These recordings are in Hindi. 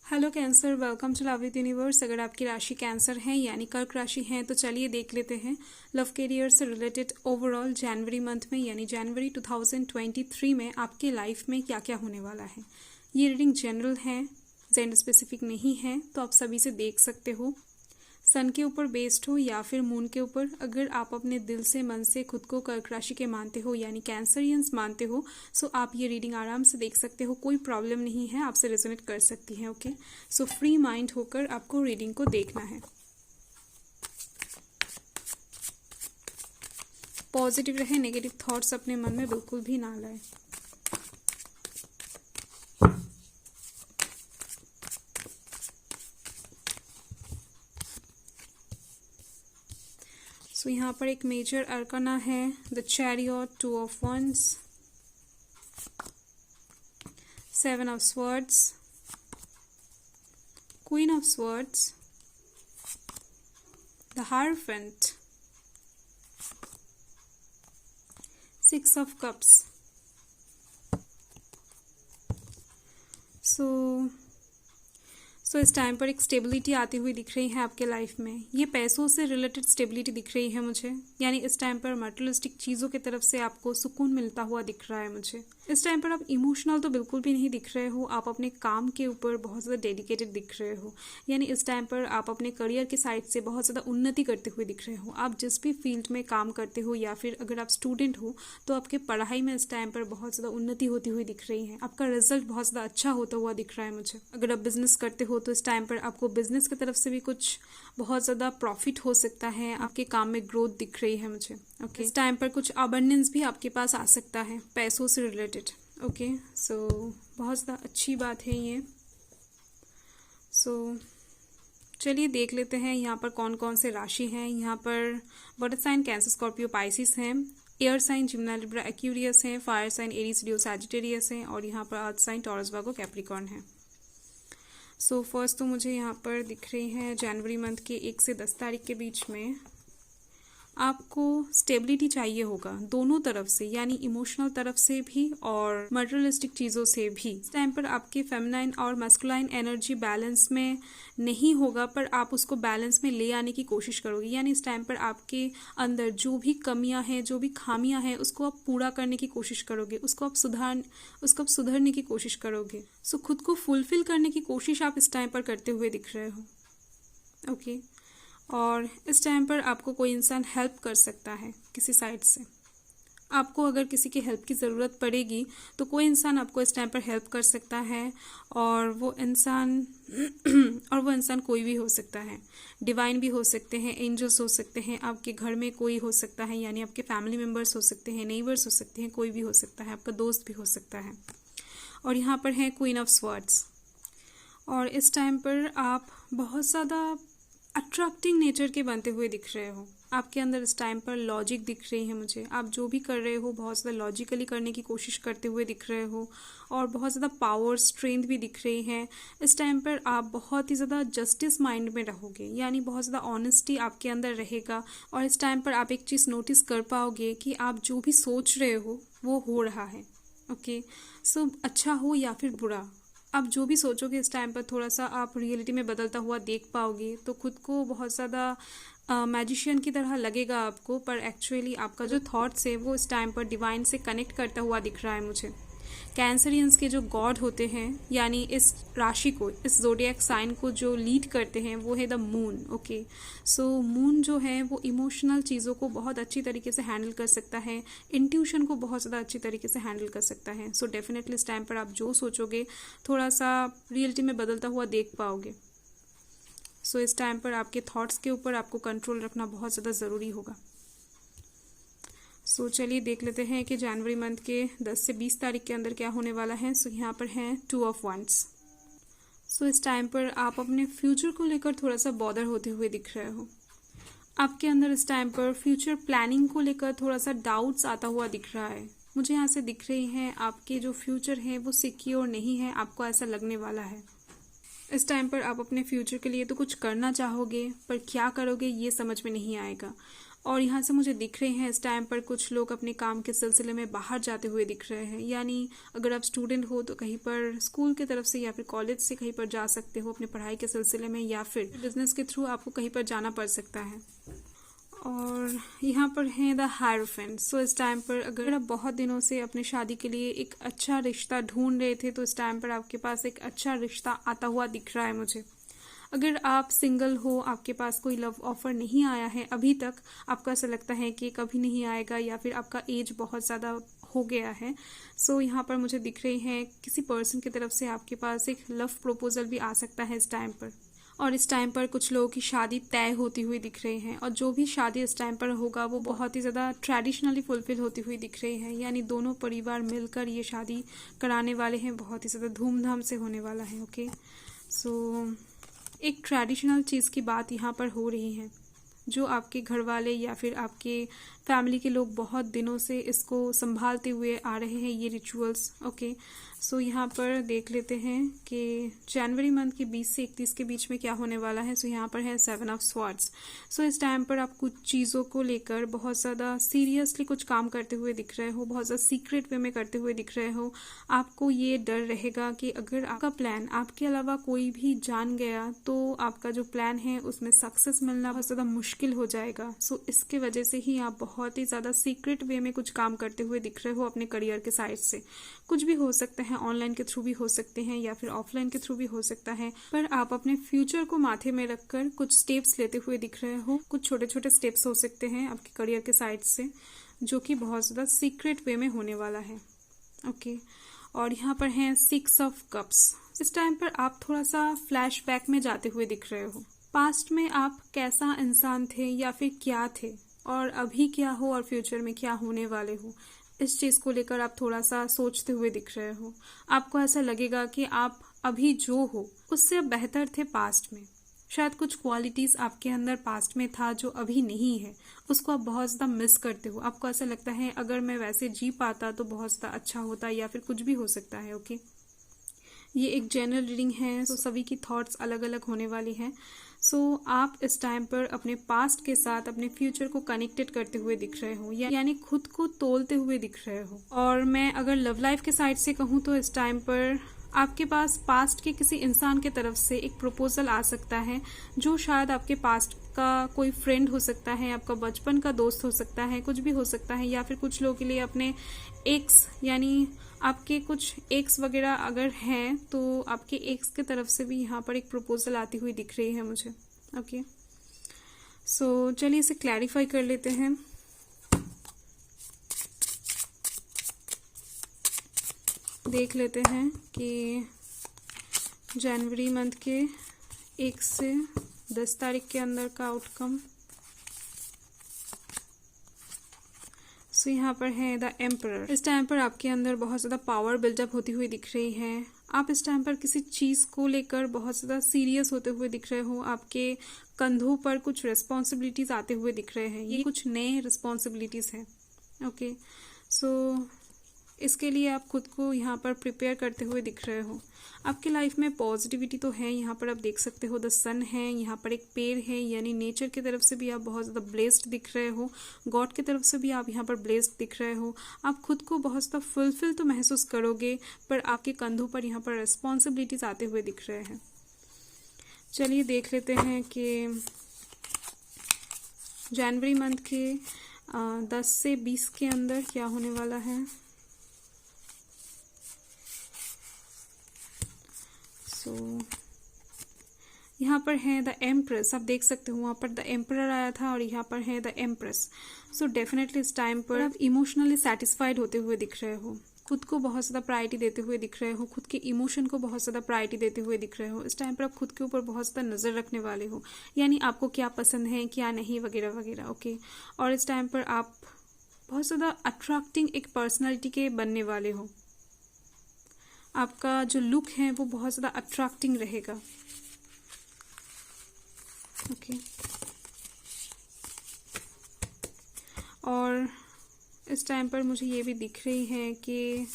Hello Cancer, welcome to love with universe. अगर आपकी राशि कैंसर है यानी कर्क राशि है तो चलिए देख लेते हैं लव करियर से रिलेटेड ओवरऑल जनवरी मंथ में यानी जनवरी 2023 में आपके लाइफ में क्या क्या होने वाला है। ये रीडिंग जनरल है, जेंडर स्पेसिफिक नहीं है, तो आप सभी से देख सकते हो। सन के ऊपर बेस्ड हो या फिर मून के ऊपर, अगर आप अपने दिल से मन से खुद को कर्क राशि के मानते हो यानी कैंसरियंस मानते हो, सो आप ये रीडिंग आराम से देख सकते हो, कोई प्रॉब्लम नहीं है, आपसे रेजोनेट कर सकती है। ओके, सो फ्री माइंड होकर आपको रीडिंग को देखना है। पॉजिटिव रहे, नेगेटिव थॉट्स अपने मन में बिल्कुल भी ना लाए। सो यहाँ पर एक मेजर अर्काना है the chariot, 2 of wands, 7 of swords, queen of swords, the hierophant, 6 of cups. So इस टाइम पर एक स्टेबिलिटी आती हुई दिख रही है आपके लाइफ में। ये पैसों से रिलेटेड स्टेबिलिटी दिख रही है मुझे, यानी इस टाइम पर मटेरियलिस्टिक चीज़ों की तरफ से आपको सुकून मिलता हुआ दिख रहा है मुझे। इस टाइम पर आप इमोशनल तो बिल्कुल भी नहीं दिख रहे हो, आप अपने काम के ऊपर बहुत ज़्यादा डेडिकेटेड दिख रहे हो, यानी इस टाइम पर आप अपने करियर के साइड से बहुत ज़्यादा उन्नति करते हुए दिख रहे हो। आप जिस भी फील्ड में काम करते हो या फिर अगर आप स्टूडेंट हो तो आपके पढ़ाई में इस टाइम पर बहुत ज़्यादा उन्नति होती हुई दिख रही है, आपका रिजल्ट बहुत ज़्यादा अच्छा होता हुआ दिख रहा है मुझे। अगर आप बिजनेस करते हो तो इस टाइम पर आपको बिजनेस की तरफ से भी कुछ बहुत ज़्यादा प्रॉफिट हो सकता है, आपके काम में ग्रोथ दिख रही है मुझे। ओके, इस टाइम पर कुछ अबंडेंस भी आपके पास आ सकता है पैसों से रिलेटेड। ओके, सो बहुत ज़्यादा अच्छी बात है ये। सो चलिए देख लेते हैं यहाँ पर कौन कौन से राशि हैं। यहाँ पर water sign Cancer, Scorpio, Pisces हैं, air sign Gemini, Libra, Aquarius है, fire sign Aries, Leo, Sagittarius है, और यहाँ पर earth sign Taurus, Virgo, Capricorn है। सो फर्स्ट तो मुझे यहाँ पर दिख रही है जनवरी मंथ के 1 से 10 तारीख के बीच में आपको स्टेबिलिटी चाहिए होगा दोनों तरफ से, यानी इमोशनल तरफ से भी और मटेरियलिस्टिक चीज़ों से भी। इस टाइम पर आपके फेमिनाइन और मस्कुलाइन एनर्जी बैलेंस में नहीं होगा, पर आप उसको बैलेंस में ले आने की कोशिश करोगे, यानी इस टाइम पर आपके अंदर जो भी कमियां हैं, जो भी खामियां हैं, उसको आप पूरा करने की कोशिश करोगे, उसको आप सुधरने की कोशिश करोगे। सो खुद को फुलफिल करने की कोशिश आप इस टाइम पर करते हुए दिख रहे हो। ओके, और इस टाइम पर आपको कोई इंसान हेल्प कर सकता है किसी साइड से। आपको अगर किसी की हेल्प की ज़रूरत पड़ेगी तो कोई इंसान आपको इस टाइम पर हेल्प कर सकता है, और वो इंसान कोई भी हो सकता है। डिवाइन भी हो सकते हैं, एंजल्स हो सकते हैं, आपके घर में कोई हो सकता है, यानी आपके फैमिली मेम्बर्स हो सकते हैं, नेबर्स हो सकते हैं, कोई भी हो सकता है, आपका दोस्त भी हो सकता है। और यहाँ पर है क्वीन ऑफ स्वर्ड्स, और इस टाइम पर आप बहुत ज़्यादा अट्रैक्टिंग नेचर के बनते हुए दिख रहे हो। आपके अंदर इस टाइम पर लॉजिक दिख रही है मुझे, आप जो भी कर रहे हो बहुत ज़्यादा लॉजिकली करने की कोशिश करते हुए दिख रहे हो, और बहुत ज़्यादा पावर, स्ट्रेंथ भी दिख रही है। इस टाइम पर आप बहुत ही ज़्यादा जस्टिस माइंड में रहोगे, यानी बहुत ज़्यादा ऑनेस्टी आपके अंदर रहेगा, और इस टाइम पर आप एक चीज़ नोटिस कर पाओगे कि आप जो भी सोच रहे हो वो रहा है। ओके, सो अच्छा हो या फिर बुरा, आप जो भी सोचोगे इस टाइम पर थोड़ा सा आप रियलिटी में बदलता हुआ देख पाओगे, तो खुद को बहुत ज़्यादा मैजिशियन की तरह लगेगा आपको, पर एक्चुअली आपका जो थॉट्स है वो इस टाइम पर डिवाइन से कनेक्ट करता हुआ दिख रहा है मुझे। कैंसरियंस के जो गॉड होते हैं, यानी इस राशि को, इस ज़ोडिएक साइन को जो लीड करते हैं वो है the moon. Okay, so moon जो है वो इमोशनल चीज़ों को बहुत अच्छी तरीके से हैंडल कर सकता है, इंट्यूशन को बहुत ज़्यादा अच्छी तरीके से हैंडल कर सकता है। सो डेफिनेटली इस टाइम पर आप जो सोचोगे थोड़ा सा रियलिटी में बदलता हुआ देख पाओगे। सो इस टाइम पर आपके थॉट्स के ऊपर आपको कंट्रोल रखना बहुत ज़्यादा ज़रूरी होगा। सो चलिए देख लेते हैं कि जनवरी मंथ के 10 से 20 तारीख के अंदर क्या होने वाला है। सो यहाँ पर है 2 ऑफ वंस। सो इस टाइम पर आप अपने फ्यूचर को लेकर थोड़ा सा बॉदर होते हुए दिख रहे हो। आपके अंदर इस टाइम पर फ्यूचर प्लानिंग को लेकर थोड़ा सा डाउट्स आता हुआ दिख रहा है मुझे। यहाँ से दिख रही हैं आपके जो फ्यूचर है वो सिक्योर नहीं है, आपको ऐसा लगने वाला है। इस टाइम पर आप अपने फ्यूचर के लिए तो कुछ करना चाहोगे, पर क्या करोगे ये समझ में नहीं आएगा। और यहाँ से मुझे दिख रहे हैं इस टाइम पर कुछ लोग अपने काम के सिलसिले में बाहर जाते हुए दिख रहे हैं। यानी अगर आप स्टूडेंट हो तो कहीं पर स्कूल की तरफ से या फिर कॉलेज से कहीं पर जा सकते हो अपने पढ़ाई के सिलसिले में, या फिर बिजनेस के थ्रू आपको कहीं पर जाना पड़ सकता है। और यहाँ पर है द हायरोफेंट। सो इस टाइम पर अगर आप बहुत दिनों से अपने शादी के लिए एक अच्छा रिश्ता ढूंढ रहे थे तो इस टाइम पर आपके पास एक अच्छा रिश्ता आता हुआ दिख रहा है मुझे। अगर आप सिंगल हो, आपके पास कोई लव ऑफर नहीं आया है अभी तक, आपको ऐसा लगता है कि कभी नहीं आएगा या फिर आपका एज बहुत ज़्यादा हो गया है, सो यहाँ पर मुझे दिख रही है किसी पर्सन की तरफ से आपके पास एक लव प्रपोजल भी आ सकता है इस टाइम पर। और इस टाइम पर कुछ लोगों की शादी तय होती हुई दिख रही है, और जो भी शादी इस टाइम पर होगा वो बहुत ही ज़्यादा ट्रेडिशनली फुलफिल होती हुई दिख रही है। यानी दोनों परिवार मिलकर ये शादी कराने वाले हैं, बहुत ही ज़्यादा धूमधाम से होने वाला है। ओके, सो एक ट्रेडिशनल चीज़ की बात यहाँ पर हो रही है, जो आपके घर वाले या फिर आपके फैमिली के लोग बहुत दिनों से इसको संभालते हुए आ रहे हैं, ये रिचुअल्स। ओके, सो यहाँ पर देख लेते हैं कि जनवरी मंथ के 20 से 31 के बीच में क्या होने वाला है। सो यहाँ पर है 7 ऑफ स्वॉर्ड्स। सो इस टाइम पर आप कुछ चीज़ों को लेकर बहुत ज़्यादा सीरियसली कुछ काम करते हुए दिख रहे हो, बहुत ज़्यादा सीक्रेट वे में करते हुए दिख रहे हो। आपको ये डर रहेगा कि अगर आपका प्लान आपके अलावा कोई भी जान गया तो आपका जो प्लान है उसमें सक्सेस मिलना बहुत ज़्यादा मुश्किल हो जाएगा। सो इसके वजह से ही आप बहुत ही ज़्यादा सीक्रेट वे में कुछ काम करते हुए दिख रहे हो अपने करियर के साइड से। कुछ भी हो सकता है, ऑनलाइन के थ्रू भी हो सकते हैं या फिर ऑफलाइन के थ्रू भी हो सकता है, पर आप अपने फ्यूचर को माथे में रखकर कुछ स्टेप्स लेते हुए दिख रहे हो। कुछ छोटे छोटे स्टेप्स हो सकते हैं आपके करियर के साइड से, जो कि बहुत ज़्यादा सीक्रेट वे में होने वाला है। ओके, और यहाँ पर है 6 ऑफ कप्स। इस टाइम पर आप थोड़ा सा फ्लैशबैक में जाते हुए दिख रहे हो। पास्ट में आप कैसा इंसान थे या फिर क्या थे, और अभी क्या हो और फ्यूचर में क्या होने वाले हो, इस चीज़ को लेकर आप थोड़ा सा सोचते हुए दिख रहे हो। आपको ऐसा लगेगा कि आप अभी जो हो उससे अब बेहतर थे पास्ट में। शायद कुछ क्वालिटीज़ आपके अंदर पास्ट में था जो अभी नहीं है, उसको आप बहुत ज़्यादा मिस करते हो। आपको ऐसा लगता है अगर मैं वैसे जी पाता तो बहुत ज़्यादा अच्छा होता, या फिर कुछ भी हो सकता है। ओके, ये एक जनरल रीडिंग है, तो सभी की थॉट्स अलग अलग होने वाली हैं। सो आप इस टाइम पर अपने पास्ट के साथ अपने फ्यूचर को कनेक्टेड करते हुए दिख रहे हो, यानी खुद को तोलते हुए दिख रहे हो। और मैं अगर लव लाइफ के साइड से कहूँ तो इस टाइम पर आपके पास पास्ट के किसी इंसान के तरफ से एक प्रपोजल आ सकता है, जो शायद आपके पास्ट का कोई फ्रेंड हो सकता है, आपका बचपन का दोस्त हो सकता है, कुछ भी हो सकता है। या फिर कुछ लोगों के लिए अपने एक्स, यानी आपके कुछ एक्स वगैरह अगर हैं तो आपके एक्स की तरफ से भी यहाँ पर एक प्रपोजल आती हुई दिख रही है मुझे। ओके, सो चलिए इसे क्लैरिफाई कर लेते हैं। देख लेते हैं कि जनवरी मंथ के 1 से 10 तारीख के अंदर का आउटकम। सो यहाँ पर है द एम्परर। इस टाइम पर आपके अंदर बहुत ज़्यादा पावर बिल्डअप होती हुई दिख रही है। आप इस टाइम पर किसी चीज़ को लेकर बहुत ज़्यादा सीरियस होते हुए दिख रहे हो। आपके कंधों पर कुछ रिस्पॉन्सिबिलिटीज आते हुए दिख रहे हैं, ये कुछ नए रिस्पॉन्सिबिलिटीज हैं। ओके, सो इसके लिए आप खुद को यहाँ पर प्रिपेयर करते हुए दिख रहे हो। आपकी लाइफ में पॉजिटिविटी तो है, यहाँ पर आप देख सकते हो द सन है, यहाँ पर एक पेड़ है, यानी नेचर की तरफ से भी आप बहुत ज़्यादा ब्लेस्ड दिख रहे हो। गॉड की तरफ से भी आप यहाँ पर ब्लेस्ड दिख रहे हो। आप खुद को बहुत ज़्यादा फुलफिल तो महसूस करोगे, पर आपके कंधों पर यहाँ पर रिस्पॉन्सिबिलिटीज आते हुए दिख रहे हैं। चलिए देख लेते हैं कि जनवरी मंथ के 10 से 20 के अंदर क्या होने वाला है। सो यहाँ पर है द एम्प्रेस। आप देख सकते हो वहाँ पर द एम्परर आया था और यहाँ पर है द एम्प्रेस। सो डेफिनेटली इस टाइम पर आप इमोशनली सेटिस्फाइड होते हुए दिख रहे हो, खुद को बहुत ज़्यादा प्रायोरिटी देते हुए दिख रहे हो, खुद के इमोशन को बहुत ज़्यादा प्रायोरिटी देते हुए दिख रहे हो। इस टाइम पर आप खुद के ऊपर बहुत ज़्यादा नज़र रखने वाले हो, यानी आपको क्या पसंद है क्या नहीं वगैरह वगैरह। ओके, और इस टाइम पर आप बहुत ज़्यादा अट्रैक्टिंग एक पर्सनैलिटी के बनने वाले हो। आपका जो लुक है वो बहुत ज़्यादा अट्रैक्टिंग रहेगा। ओके, और इस टाइम पर मुझे ये भी दिख रही है कि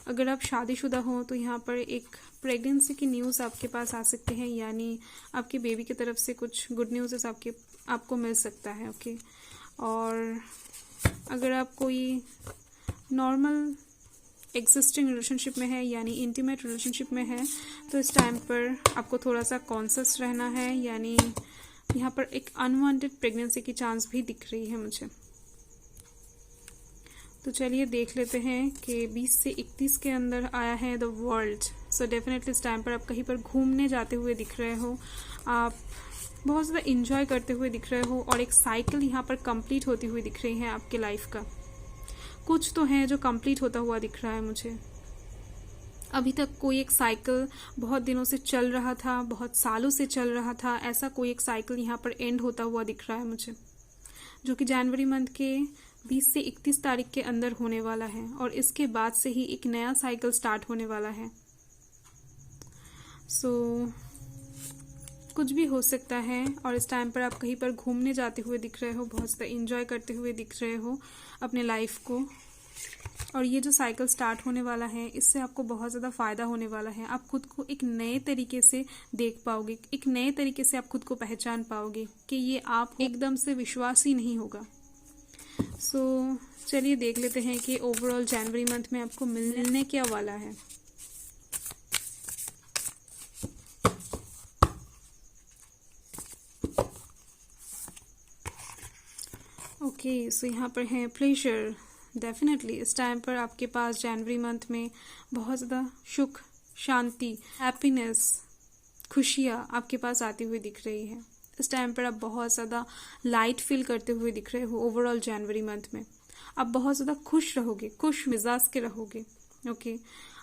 अगर आप शादीशुदा हो तो यहाँ पर एक प्रेगनेंसी की न्यूज़ आपके पास आ सकते हैं, यानी आपके बेबी की तरफ से कुछ गुड न्यूज़ आपको मिल सकता है। ओके, और अगर आप कोई नॉर्मल एग्जिस्टिंग रिलेशनशिप में है यानी इंटीमेट रिलेशनशिप में है तो इस टाइम पर आपको थोड़ा सा कॉन्शियस रहना है, यानी यहाँ पर एक अनवांटेड प्रेगनेंसी की चांस भी दिख रही है मुझे। तो चलिए देख लेते हैं कि 20 से 31 के अंदर आया है द वर्ल्ड। सो डेफिनेटली इस टाइम पर आप कहीं पर घूमने जाते हुए दिख रहे हो, आप बहुत ज़्यादा इंजॉय करते हुए दिख रहे हो और एक साइकिल यहाँ पर कंप्लीट होती हुई दिख रही है आपके लाइफ का। कुछ तो है जो कंप्लीट होता हुआ दिख रहा है मुझे। अभी तक कोई एक साइकिल बहुत दिनों से चल रहा था, बहुत सालों से चल रहा था, ऐसा कोई एक साइकिल यहाँ पर एंड होता हुआ दिख रहा है मुझे, जो कि जनवरी मंथ के 20 से 31 तारीख के अंदर होने वाला है और इसके बाद से ही एक नया साइकिल स्टार्ट होने वाला है। सो कुछ भी हो सकता है और इस टाइम पर आप कहीं पर घूमने जाते हुए दिख रहे हो, बहुत ज़्यादा इंजॉय करते हुए दिख रहे हो अपने लाइफ को। और ये जो साइकिल स्टार्ट होने वाला है इससे आपको बहुत ज़्यादा फ़ायदा होने वाला है। आप खुद को एक नए तरीके से देख पाओगे, एक नए तरीके से आप खुद को पहचान पाओगे कि ये आप एकदम से विश्वास ही नहीं होगा। सो चलिए देख लेते हैं कि ओवरऑल जनवरी मंथ में आपको मिलने क्या वाला है। ओके, सो यहाँ पर है प्लेजर। डेफिनेटली इस टाइम पर आपके पास जनवरी मंथ में बहुत ज़्यादा सुख, शांति, हैप्पीनेस, खुशियाँ आपके पास आती हुई दिख रही है। इस टाइम पर आप बहुत ज़्यादा लाइट फील करते हुए दिख रहे हो। ओवरऑल जनवरी मंथ में आप बहुत ज़्यादा खुश रहोगे, खुश मिजाज के रहोगे। ओके,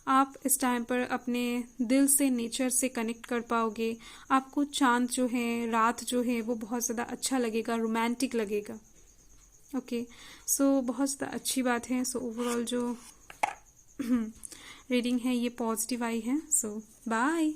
आप इस टाइम पर अपने दिल से, नेचर से कनेक्ट कर पाओगे। आपको चांद जो है, रात जो है वो बहुत ज़्यादा अच्छा लगेगा, रोमांटिक लगेगा। ओके, सो बहुत ज़्यादा अच्छी बात है। सो ओवरऑल जो रीडिंग है ये पॉजिटिव आई है। सो बाय।